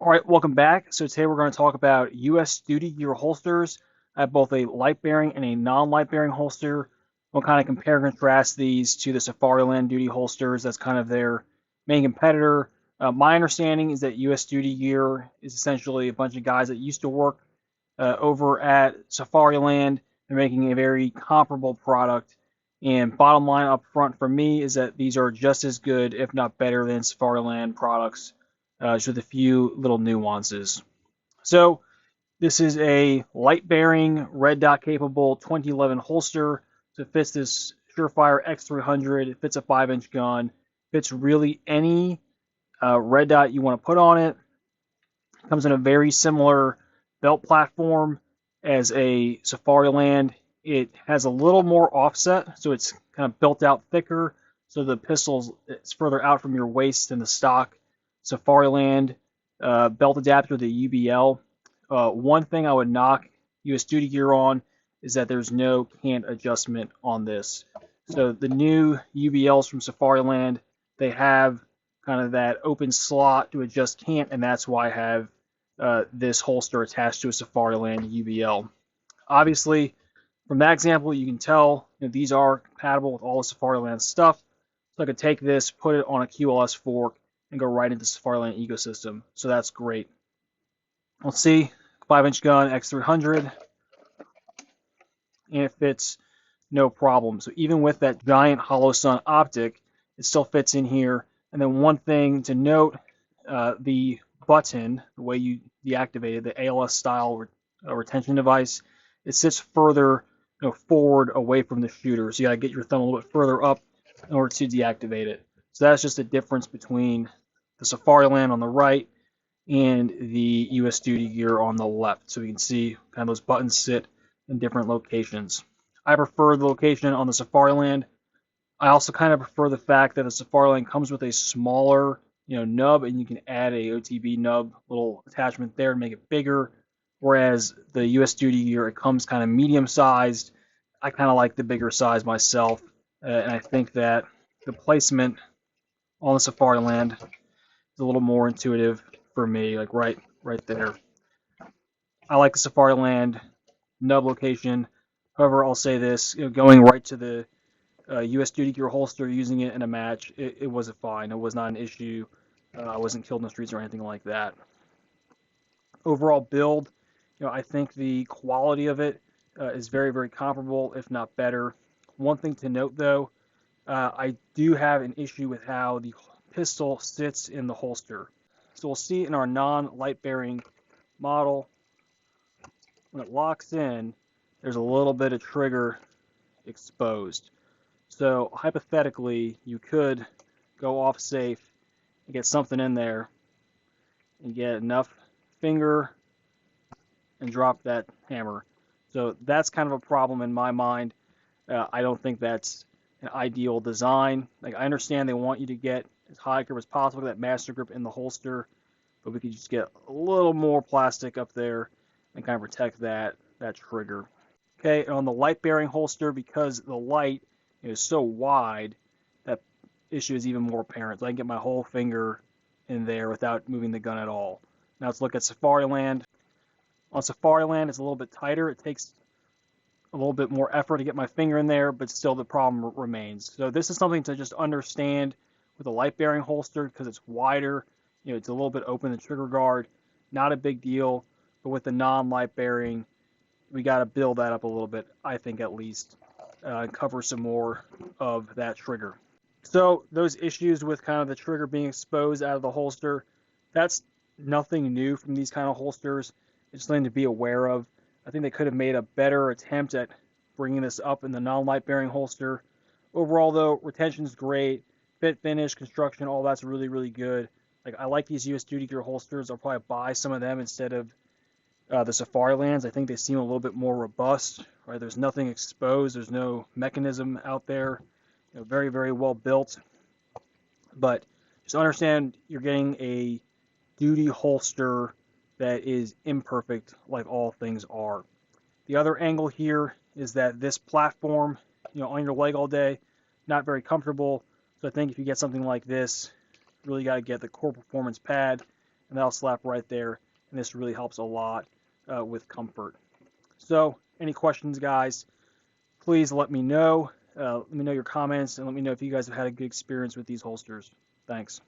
All right, welcome back. So today we're going to talk about U.S. duty gear holsters. I have both a light bearing and a non-light bearing holster. We'll kind of compare and contrast these to the Safariland duty holsters. That's kind of their main competitor. My understanding is that U.S. duty gear is essentially a bunch of guys that used to work over at Safariland. They're making a very comparable product. And bottom line up front for me is that these are just as good, if not better, than Safariland products, just with a few little nuances. So this is a light bearing, red dot capable 2011 holster. So it fits this Surefire X300. It fits a 5-inch gun. Fits really any red dot you want to put on it. Comes in a very similar belt platform as a Safariland. It has a little more offset, so it's kind of built out thicker, so the pistol is further out from your waist than the stock Safariland belt adapter, the UBL. One thing I would knock US Duty Gear on is that there's no cant adjustment on this. So the new UBLs from Safariland, they have kind of that open slot to adjust cant, and that's why I have this holster attached to a Safariland UBL. Obviously, from that example, you can tell these are compatible with all the Safariland stuff. So I could take this, put it on a QLS fork, and go right into the Safariland ecosystem. So that's great. Let's see, 5-inch gun, X300, and it fits no problem. So even with that giant hollow sun optic, it still fits in here. And then one thing to note, the button, the way you deactivate it, the ALS style retention device, it sits further forward away from the shooter. So you gotta get your thumb a little bit further up in order to deactivate it. So that's just a difference between the Safariland on the right and the US Duty Gear on the left. So you can see kind of those buttons sit in different locations. I prefer the location on the Safariland. I also kind of prefer the fact that the Safariland comes with a smaller nub, and you can add a OTB nub little attachment there and make it bigger. Whereas the US Duty Gear, it comes kind of medium sized. I kind of like the bigger size myself, and I think that the placement on the Safariland is a little more intuitive for me, like right there. I like the Safariland nub location. However, I'll say this: going right to the US Duty Gear holster, using it in a match, it was fine. It was not an issue. I wasn't killed in the streets or anything like that. Overall build, I think the quality of it is very, very comparable, if not better. One thing to note, though, I do have an issue with how the pistol sits in the holster. So we'll see in our non-light bearing model, when it locks in, there's a little bit of trigger exposed. So hypothetically, you could go off safe and get something in there and get enough finger and drop that hammer. So that's kind of a problem in my mind. I don't think that's an ideal design. Like, I understand they want you to get as high grip as possible, that master grip in the holster, but we could just get a little more plastic up there and kind of protect that trigger. Okay, and on the light bearing holster, because the light is so wide, that issue is even more apparent. So I can get my whole finger in there without moving the gun at all. Now let's look at Safariland. On Safariland, it's a little bit tighter. It takes a little bit more effort to get my finger in there, but still the problem remains. So this is something to just understand with a light bearing holster, because it's wider. It's a little bit open, the trigger guard. Not a big deal, but with the non-light bearing, we got to build that up a little bit, I think, at least, and cover some more of that trigger. So those issues with kind of the trigger being exposed out of the holster, that's nothing new from these kind of holsters. It's something to be aware of. I think they could have made a better attempt at bringing this up in the non-light bearing holster. Overall, though, retention's great. Fit, finish, construction, all that's really, really good. Like, I like these US Duty Gear holsters. I'll probably buy some of them instead of the Safarilands. I think they seem a little bit more robust. Right? There's nothing exposed. There's no mechanism out there. Very, very well built. But just understand you're getting a duty holster that is imperfect, like all things are. The other angle here is that this platform, on your leg all day, not very comfortable. So I think if you get something like this, you really got to get the core performance pad and that'll slap right there. And this really helps a lot with comfort. So, any questions, guys? Please let me know. Let me know your comments, and let me know if you guys have had a good experience with these holsters. Thanks.